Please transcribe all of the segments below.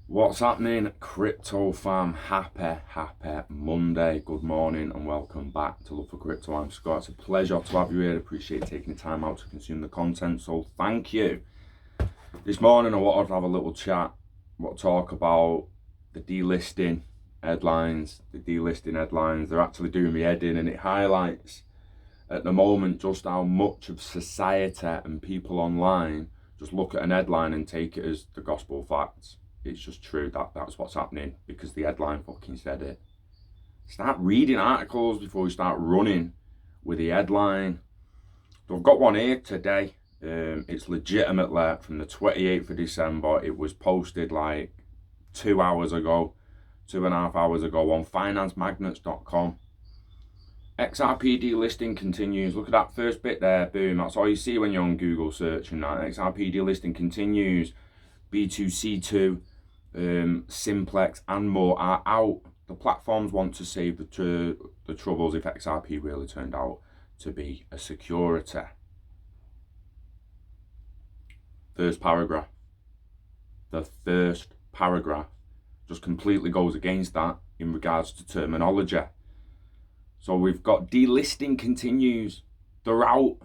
What's happening, crypto fam? Happy Monday. Good morning and welcome back to Love for Crypto. I'm Scott. It's a pleasure to have you here. I appreciate taking the time out to consume the content, so thank you. This morning I wanted to have a little chat. I want to talk about the delisting headlines. They're actually doing me head in, and it highlights at the moment just how much of society and people online just look at an headline and take it as the gospel facts. It's just true that's what's happening because the headline fucking said it. Start reading articles before you start running with the headline. So I've got one here today. It's legitimately from the 28th of December. It was posted like 2 hours ago, 2.5 hours ago on financemagnets.com. XRP delisting continues. Look at that first bit there. Boom. That's all you see when you're on Google searching that. XRP delisting continues. B2C2, Simplex and more are out. The platforms want to save the troubles if XRP really turned out to be a security. First paragraph. The first paragraph just completely goes against that in regards to terminology. So we've got delisting continues. They're out.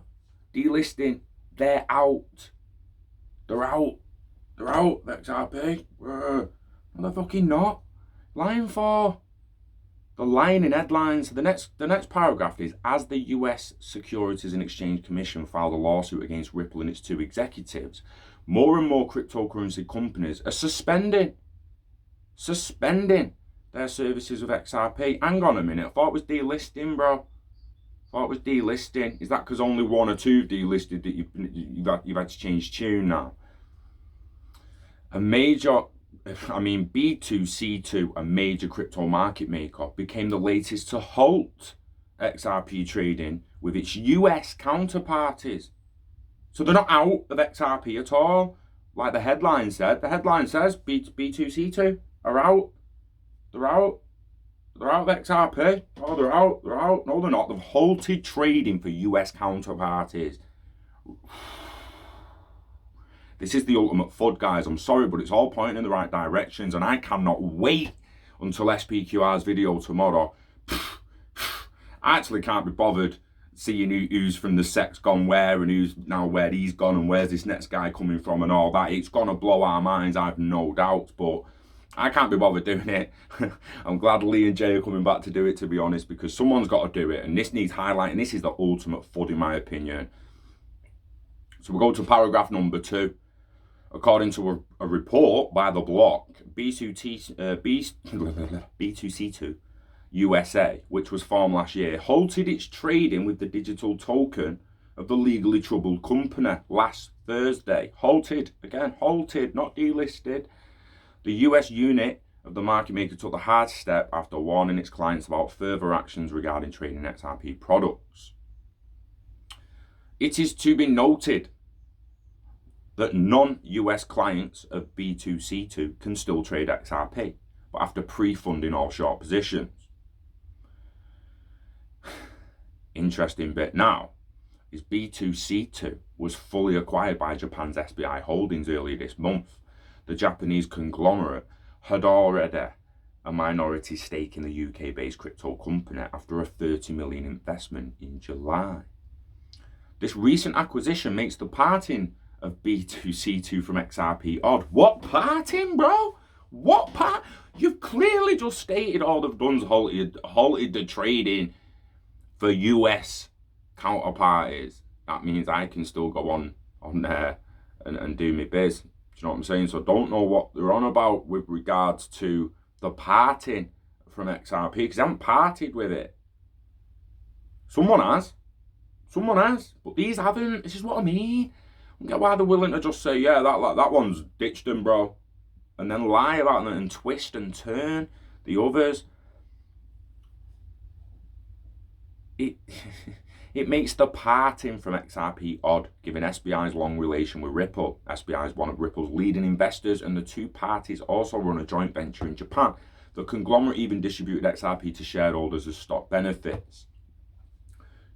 Delisting. They're out. They're out. They're out, XRP. No, they're fucking not. Lying for. They're lying in headlines. The next paragraph is, as the US Securities and Exchange Commission filed a lawsuit against Ripple and its two executives, more and more cryptocurrency companies are suspending their services with XRP. Hang on a minute. I thought it was delisting, bro. Is that because only one or two delisted that you've had to change tune now? B2C2, a major crypto market maker, became the latest to halt XRP trading with its US counterparties. So they're not out of XRP at all, like the headline said. The headline says B2C2 are out. They're out of XRP. Oh, they're out. No, they're not. They've halted trading for US counterparties. This is the ultimate FUD, guys. I'm sorry, but it's all pointing in the right directions, and I cannot wait until SPQR's video tomorrow. I actually can't be bothered seeing who's from the sect's gone where and who's now where he's gone and where's this next guy coming from and all that. It's going to blow our minds, I've no doubt, but I can't be bothered doing it. I'm glad Lee and Jay are coming back to do it, to be honest, because someone's got to do it, and this needs highlighting. This is the ultimate FUD, in my opinion. So we'll go to paragraph number 2. According to a report by the block, B2C2 USA, which was formed last year, halted its trading with the digital token of the legally troubled company last Thursday. Halted, not delisted. The US unit of the market maker took the hard step after warning its clients about further actions regarding trading XRP products. It is to be noted that non-US clients of B2C2 can still trade XRP, but after pre-funding all short positions. Interesting bit now is B2C2 was fully acquired by Japan's SBI Holdings earlier this month. The Japanese conglomerate had already a minority stake in the UK-based crypto company after a $30 million investment in July. This recent acquisition makes the parting of B2C2 from XRP odd. What parting, bro? What part? You've clearly just stated all they've done is halted the trading for US counterparties. That means I can still go on there and do my biz. Do you know what I'm saying? So I don't know what they're on about with regards to the parting from XRP, because they haven't parted with it. Someone has, but these haven't. This is what I mean. I get why they're willing to just say, yeah, that one's ditched them, bro, and then lie about it and twist and turn the others. It makes the parting from XRP odd, given SBI's long relation with Ripple. SBI is one of Ripple's leading investors, and the two parties also run a joint venture in Japan. The conglomerate even distributed XRP to shareholders as stock benefits.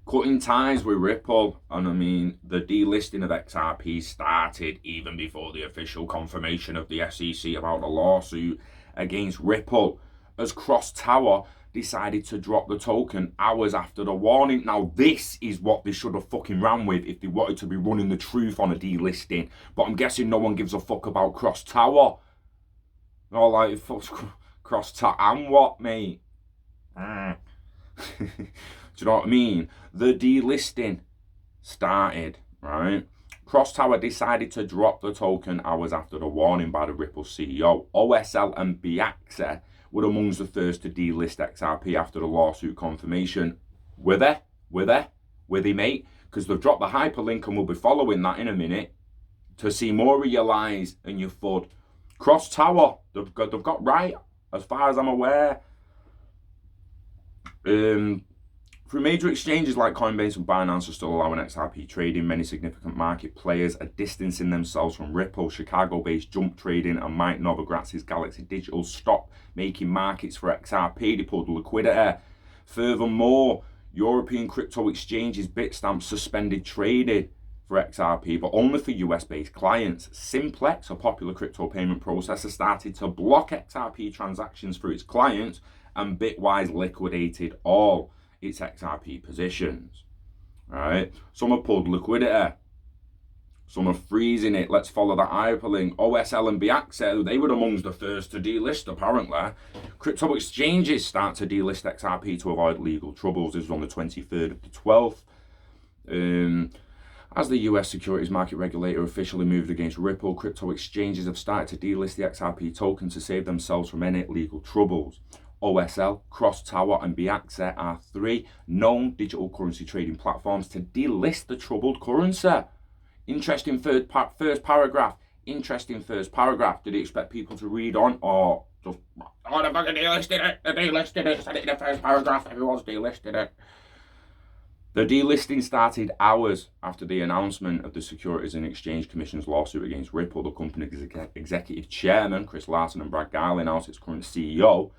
cutting ties with Ripple. And I mean, the delisting of XRP started even before the official confirmation of the SEC about the lawsuit against Ripple, as Cross Tower decided to drop the token hours after the warning. Now, this is what they should have fucking ran with if they wanted to be running the truth on a delisting. But I'm guessing no one gives a fuck about Cross Tower. No, like, Cross Tower. And what, mate? Do you know what I mean? The delisting started, right? Cross Tower decided to drop the token hours after the warning by the Ripple CEO. OSL and Biaxa were amongst the first to delist XRP after the lawsuit confirmation. Were they? Were they, mate? Because they've dropped the hyperlink and we'll be following that in a minute to see more of your lies and your FUD. Cross Tower, they've got right, as far as I'm aware. Through major exchanges like Coinbase and Binance are still allowing XRP trading, many significant market players are distancing themselves from Ripple. Chicago-based Jump Trading and Mike Novogratz's Galaxy Digital stopped making markets for XRP. They pulled the liquidity. Furthermore, European crypto exchanges Bitstamp suspended trading for XRP, but only for US-based clients. Simplex, a popular crypto payment processor, started to block XRP transactions for its clients, and Bitwise liquidated all its XRP positions. Right? Some have pulled liquidity. Some are freezing it. Let's follow that hyperlink. OSL and Biaxa, they were amongst the first to delist, apparently. Crypto exchanges start to delist XRP to avoid legal troubles. This was on the 23rd of the 12th. As the US securities market regulator officially moved against Ripple, crypto exchanges have started to delist the XRP token to save themselves from any legal troubles. OSL, Cross Tower, and Biaxa are three known digital currency trading platforms to delist the troubled currency. Interesting first paragraph. Interesting first paragraph. Did he expect people to read on, or just, oh, they fucking delisted it, they delisted it, said it in the first paragraph, everyone's delisted it. The delisting started hours after the announcement of the Securities and Exchange Commission's lawsuit against Ripple. The company's executive chairman, Chris Larsen, and Brad Garley announced its current CEO.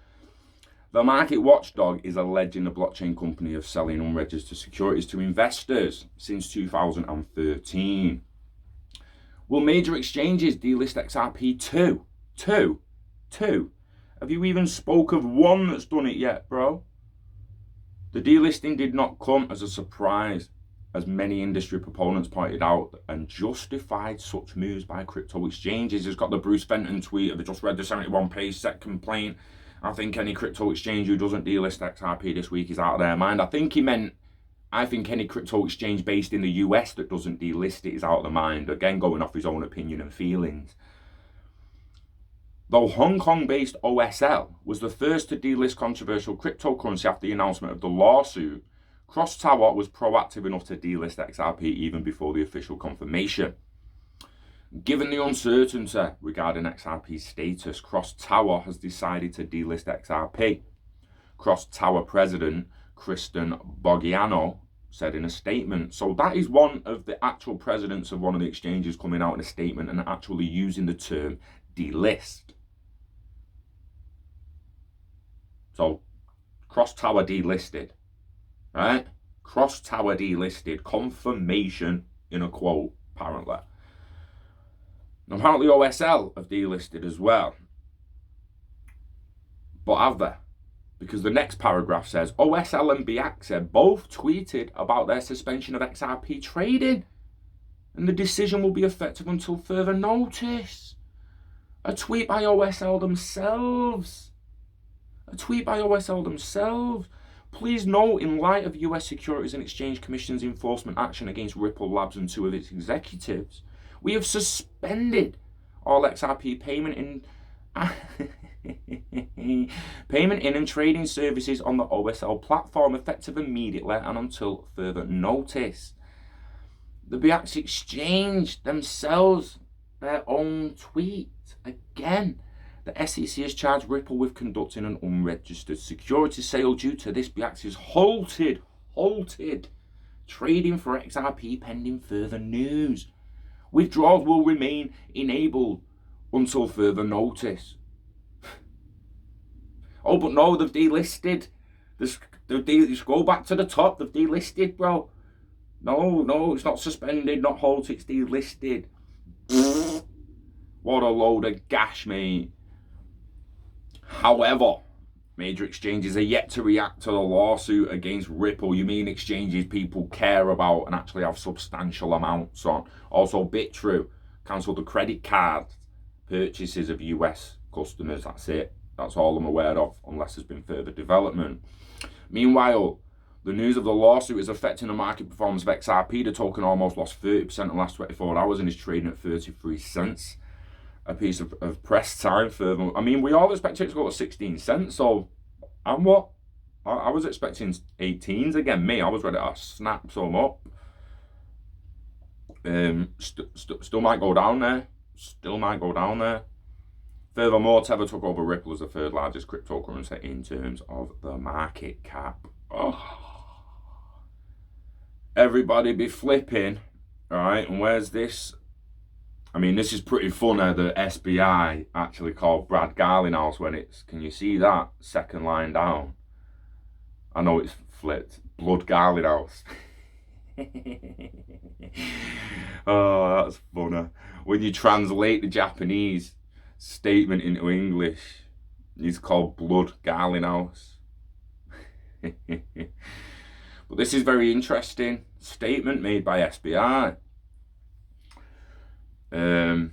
The market watchdog is alleging the blockchain company of selling unregistered securities to investors since 2013. Will major exchanges delist XRP? Two. Have you even spoke of one that's done it yet, bro? The delisting did not come as a surprise, as many industry proponents pointed out and justified such moves by crypto exchanges. It's got the Bruce Fenton tweet of, I just read the 71-page set complaint. I think any crypto exchange who doesn't delist XRP this week is out of their mind. I think he meant, I think any crypto exchange based in the US that doesn't delist it is out of their mind. Again, going off his own opinion and feelings. Though Hong Kong-based OSL was the first to delist controversial cryptocurrency after the announcement of the lawsuit, Cross Tower was proactive enough to delist XRP even before the official confirmation. Given the uncertainty regarding XRP's status, Cross Tower has decided to delist XRP. Cross Tower president Kristen Boggiano said in a statement. So that is one of the actual presidents of one of the exchanges coming out in a statement and actually using the term delist. So Cross Tower delisted, right? Cross Tower delisted, confirmation in a quote, apparently. Apparently OSL have delisted as well. But have they? Because the next paragraph says, OSL and Biaxa both tweeted about their suspension of XRP trading, and the decision will be effective until further notice. A tweet by OSL themselves. Please note, in light of US Securities and Exchange Commission's enforcement action against Ripple Labs and two of its executives, we have suspended all XRP payment in and trading services on the OSL platform effective immediately and until further notice. The Biaxa exchange themselves their own tweet. Again, the SEC has charged Ripple with conducting an unregistered security sale. Due to this, Biaxa has halted trading for XRP pending further news. Withdrawals will remain enabled until further notice. Oh, but no, they've delisted. They scroll back to the top. They've delisted, bro. No, it's not suspended, not halted, it's delisted. What a load of gash, mate. However, major exchanges are yet to react to the lawsuit against Ripple. You mean exchanges people care about and actually have substantial amounts on. Also, BitTrue cancelled the credit card purchases of US customers. That's it. That's all I'm aware of, unless there's been further development. Meanwhile, the news of the lawsuit is affecting the market performance of XRP. The token almost lost 30% in the last 24 hours and is trading at 33 cents. A piece of press time further. I mean, we all expected it to go to 16 cents. So, and what? I was expecting 18s again. Me, I was ready to snap some up. Still might go down there. Furthermore, Tether took over Ripple as the third largest cryptocurrency in terms of the market cap. Oh. Everybody be flipping. All right, and where's this? I mean, this is pretty funny. The SBI actually called Brad Garlinghouse when it's, can you see that? Second line down. I know it's flipped. Blood Garlinghouse. Oh, that's funny. When you translate the Japanese statement into English, it's called Blood Garlinghouse. But this is very interesting statement made by SBI. So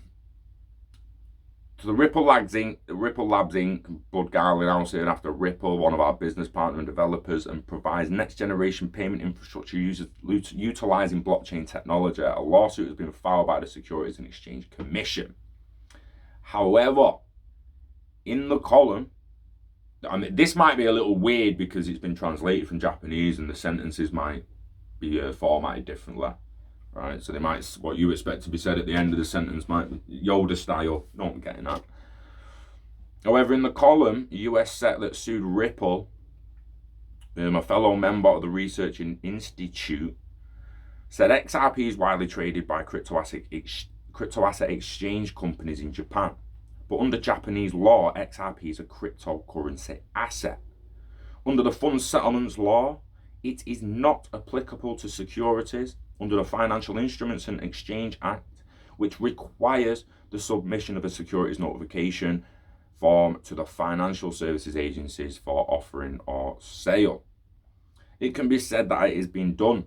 the Ripple Labs Inc. Blood Garlinghouse here after Ripple, one of our business partner and developers, and provides next generation payment infrastructure utilizing blockchain technology. A lawsuit has been filed by the Securities and Exchange Commission. However, in the column, I mean, this might be a little weird because it's been translated from Japanese and the sentences might be formatted differently. Right, so they might, what you expect to be said at the end of the sentence might be Yoda style. No, I'm getting that. However, in the column, a US set that sued Ripple, a fellow member of the Research Institute, said XRP is widely traded by crypto asset exchange companies in Japan. But under Japanese law, XRP is a cryptocurrency asset. Under the Funds Settlements Law, it is not applicable to securities under the Financial Instruments and Exchange Act, which requires the submission of a securities notification form to the financial services agencies for offering or sale. It can be said that it is being done.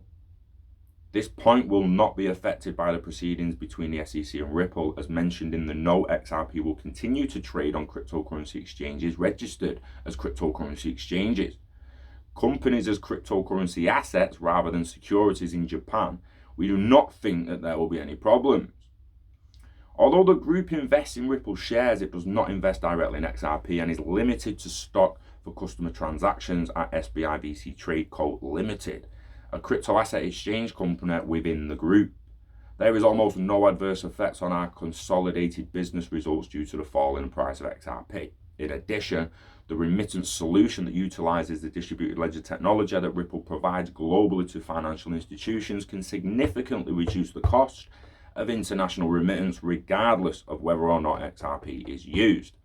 This point will not be affected by the proceedings between the SEC and Ripple. As mentioned in the note, XRP will continue to trade on cryptocurrency exchanges registered as cryptocurrency exchanges. Companies as cryptocurrency assets rather than securities in Japan, we do not think that there will be any problems. Although the group invests in Ripple shares, it does not invest directly in XRP and is limited to stock for customer transactions at SBI VC Trade Co. Limited, a crypto asset exchange company within the group. There is almost no adverse effects on our consolidated business results due to the fall in the price of XRP. In addition, the remittance solution that utilizes the distributed ledger technology that Ripple provides globally to financial institutions can significantly reduce the cost of international remittance regardless of whether or not XRP is used.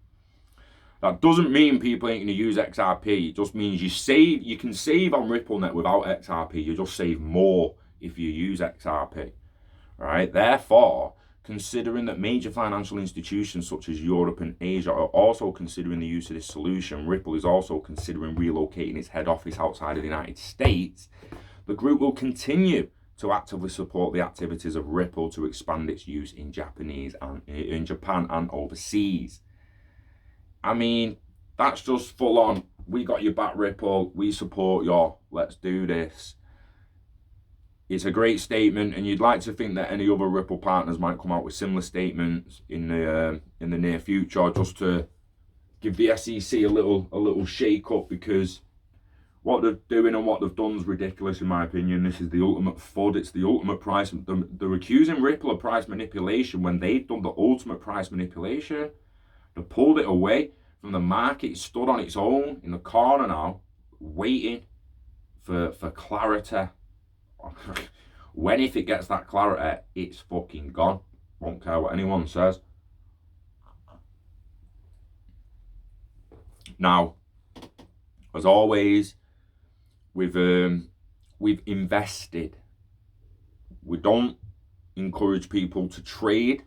That doesn't mean people ain't going to use XRP. It just means you can save on RippleNet without XRP. You just save more if you use XRP. Right? Therefore, considering that major financial institutions such as Europe and Asia are also considering the use of this solution, Ripple is also considering relocating its head office outside of the United States, the group will continue to actively support the activities of Ripple to expand its use in in Japan and overseas. I mean, that's just full on. We got your back, Ripple. We support you. Let's do this. It's a great statement, and you'd like to think that any other Ripple partners might come out with similar statements in the near future, just to give the SEC a little shake up, because what they're doing and what they've done is ridiculous in my opinion. This is the ultimate FUD. It's the ultimate price. They're accusing Ripple of price manipulation when they've done the ultimate price manipulation. They pulled it away from the market. It stood on its own in the corner now, waiting for clarity. When, if it gets that clarity, it's fucking gone. Won't care what anyone says. Now, as always, we've invested. We don't encourage people to trade.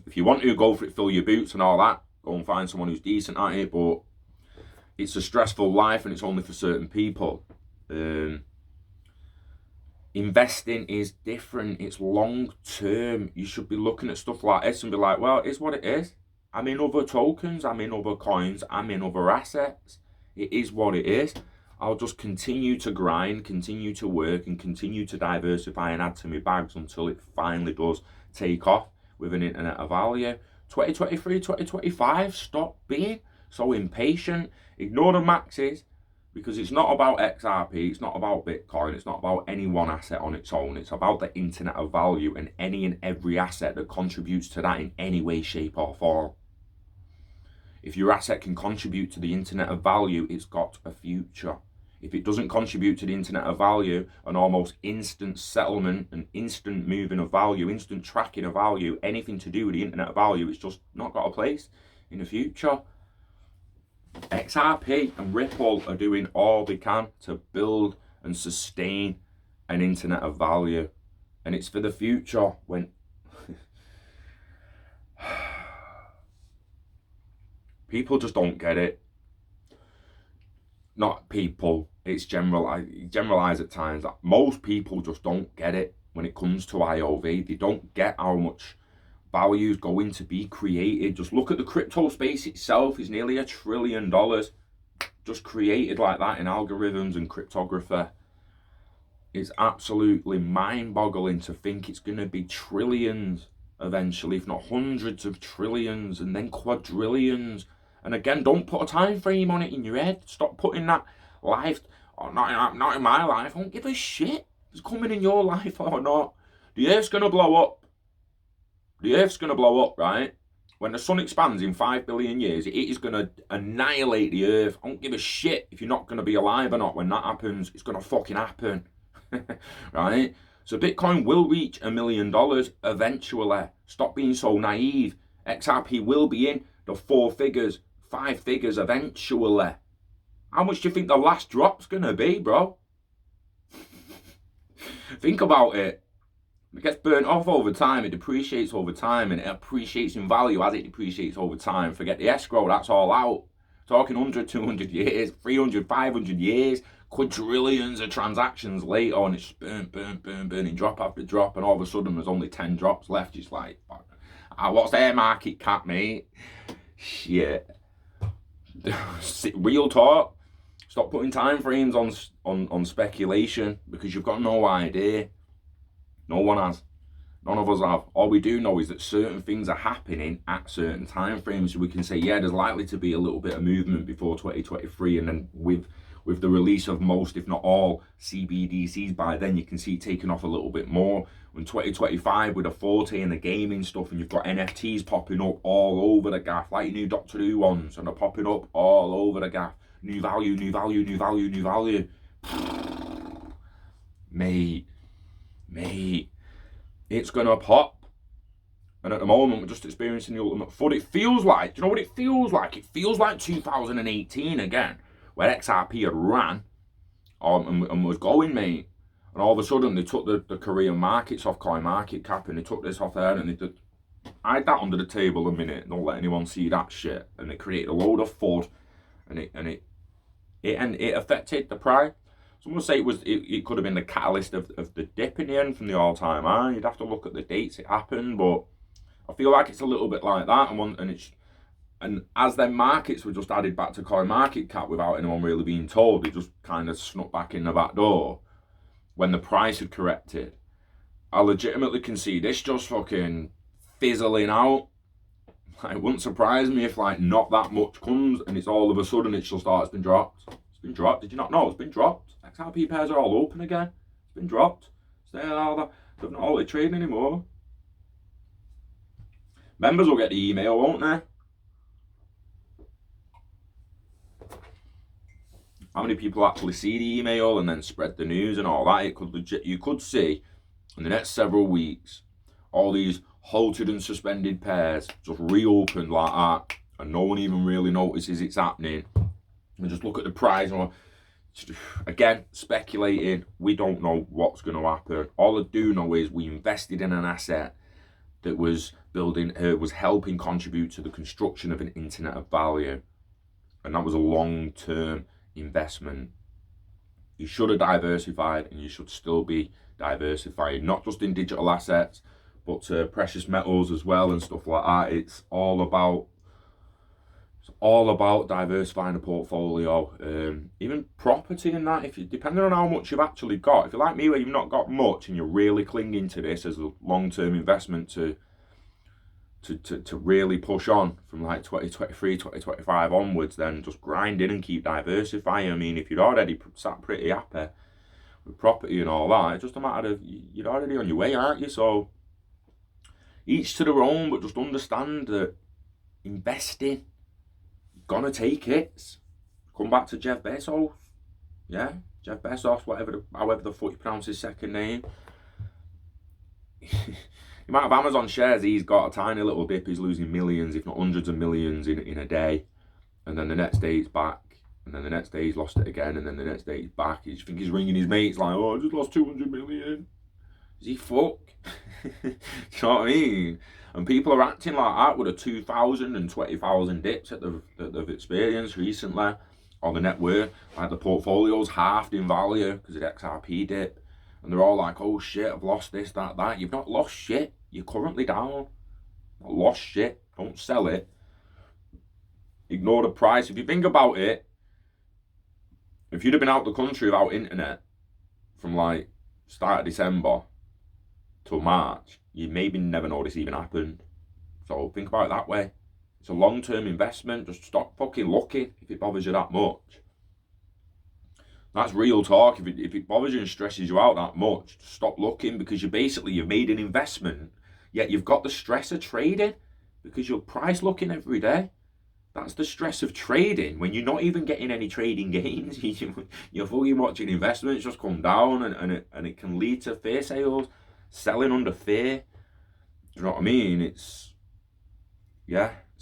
If you want to, go for it, fill your boots and all that. Go and find someone who's decent at it, but it's a stressful life and it's only for certain people. Investing is different. It's long term. You should be looking at stuff like this and be like, well, it's what it is. I'm in other tokens, I'm in other coins, I'm in other assets. It is what it is. I'll just continue to grind, continue to work, and continue to diversify and add to my bags until it finally does take off with an internet of value. 2023, 2025, stop being so impatient. Ignore the maxes, because it's not about XRP, it's not about Bitcoin, it's not about any one asset on its own. It's about the internet of value and any and every asset that contributes to that in any way, shape, or form. If your asset can contribute to the internet of value, it's got a future. If it doesn't contribute to the internet of value, an almost instant settlement, an instant moving of value, instant tracking of value, anything to do with the internet of value, it's just not got a place in the future. XRP and Ripple are doing all they can to build and sustain an internet of value. And it's for the future when people just don't get it. Not people, it's generalize at times. Most people just don't get it when it comes to IOV. They don't get how much value is going to be created. Just look at the crypto space itself. It's nearly $1 trillion just created like that in algorithms and cryptography. It's absolutely mind-boggling to think it's going to be trillions eventually, if not hundreds of trillions, and then quadrillions. And again, don't put a time frame on it in your head. Stop putting that life, oh, not in my life. I don't give a shit if it's coming in your life or not. The Earth's going to blow up. The Earth's going to blow up, right? When the sun expands in 5 billion years, it is going to annihilate the Earth. I don't give a shit if you're not going to be alive or not. When that happens, it's going to fucking happen. Right? So Bitcoin will reach $1 million eventually. Stop being so naive. XRP will be in the 4 figures, 5 figures eventually. How much do you think the last drop's going to be, bro? Think about it. It gets burnt off over time, it depreciates over time, and it appreciates in value as it depreciates over time. Forget the escrow, that's all out. Talking 100, 200 years, 300, 500 years, quadrillions of transactions later, and it's burning drop after drop, and all of a sudden there's only 10 drops left. It's like, what's their market cap, mate? Shit. Real talk. Stop putting time frames on speculation, because you've got no idea. No one has. None of us have. All we do know is that certain things are happening at certain time frames. So we can say, yeah, there's likely to be a little bit of movement before 2023. And then with the release of most, if not all, CBDCs, by then you can see it taking off a little bit more. When 2025 with the Forte and the gaming stuff, and you've got NFTs popping up all over the gaff, like new Doctor Who ones, and they're popping up all over the gaff. New value, new value, new value, new value. Mate, it's gonna pop. And at the moment, we're just experiencing the ultimate FUD. It feels like, do you know what it feels like? It feels like 2018 again, where XRP had ran and was going, mate. And all of a sudden, they took the Korean markets off CoinMarketCap, and they took this off there, and they did hide that under the table a minute. Don't let anyone see that shit. And it created a load of FUD, and it affected the price. Some will say it could have been the catalyst of the dip in the end from the all-time high. You'd have to look at the dates it happened, but I feel like it's a little bit like that. And as their markets were just added back to CoinMarketCap without anyone really being told, they just kind of snuck back in the back door when the price had corrected. I legitimately can see this just fucking fizzling out. It wouldn't surprise me if like not that much comes and it's all of a sudden it's just, it's been dropped. It's been dropped. Did you not know? It's been dropped. XRP pairs are all open again. It's been dropped. They're not halted trading anymore. Members will get the email, won't they? How many people actually see the email and then spread the news and all that? You could see in the next several weeks all these halted and suspended pairs just reopened like that, and no one even really notices it's happening. And just look at the price and Again, speculating. We don't know what's going to happen. All I do know is we invested in an asset that was helping contribute to the construction of an internet of value, and that was a long-term investment. You should have diversified, and you should still be diversifying, not just in digital assets, but precious metals as well and stuff like that. It's all about diversifying the portfolio, even property and that. If you, depending on how much you've actually got, if you're like me where you've not got much and you're really clinging to this as a long-term investment to really push on from like 2023, 2025 onwards, then just grind in and keep diversifying. I mean, if you're already sat pretty happy with property and all that, it's just a matter of you're already on your way, aren't you? So each to their own, but just understand that investing, you're gonna take hits. Come back to Jeff Bezos, yeah, Jeff Bezos, however the fuck you pronounce his second name. The amount of Amazon shares he's got, a tiny little dip, he's losing millions, if not hundreds of millions in a day. And then the next day it's back. And then the next day he's lost it again. And then the next day he's back. You think he's ringing his mates like, oh, I just lost 200 million. Is he fuck? Do you know what I mean? And people are acting like that with the 2,000 and 20,000 dips that they've experienced recently on the net worth. Like the portfolio's halved in value because of the XRP dip. And they're all like, oh shit, I've lost this, that. You've not lost shit. You're currently down. Not lost shit. Don't sell it. Ignore the price. If you think about it, if you'd have been out the country without internet from like start of December till March, you maybe never know this even happened. So think about it that way. It's a long-term investment. Just stop fucking looking if it bothers you that much. That's real talk. If it bothers you and stresses you out that much, stop looking, because you've made an investment, yet you've got the stress of trading because you're price looking every day. That's the stress of trading when you're not even getting any trading gains. You're fucking watching investments just come down, and it can lead to fear sales, selling under fear. Do you know what I mean? It's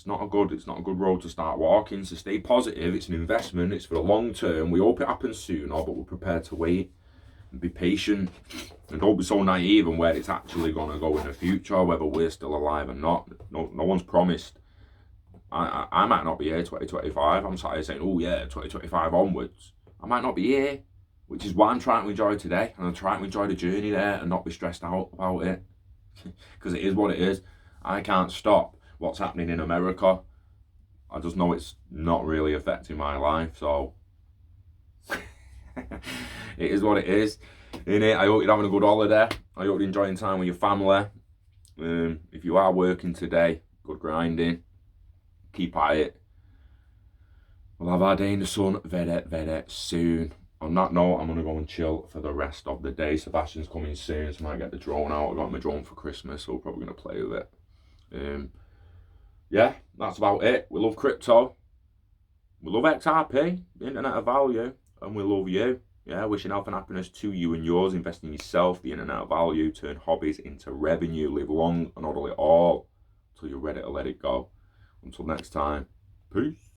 not a good road to start walking. So stay positive. It's an investment. It's for the long term. We hope it happens sooner, but we're prepared to wait and be patient. And don't be so naive on where it's actually going to go in the future, whether we're still alive or not. No one's promised. I might not be here 2025. I'm sat here saying, oh yeah, 2025 onwards. I might not be here, which is why I'm trying to enjoy today. And I'm trying to enjoy the journey there and not be stressed out about it. Because it is what it is. I can't stop what's happening in America. I just know it's not really affecting my life, so it is what it is, innit? I hope you're having a good holiday. I hope you're enjoying time with your family. If you are working today, good grinding. Keep at it. We'll have our day in the sun very soon. On that note, I'm going to go and chill for the rest of the day. Sebastian's coming soon, so I might get the drone out. I got my drone for Christmas, so we're probably going to play with it. Yeah, that's about it. We love crypto. We love XRP, the internet of value, and we love you. Yeah, wishing health and happiness to you and yours. Invest in yourself, the internet of value. Turn hobbies into revenue. Live long and hodl it all until you're ready to let it go. Until next time, peace.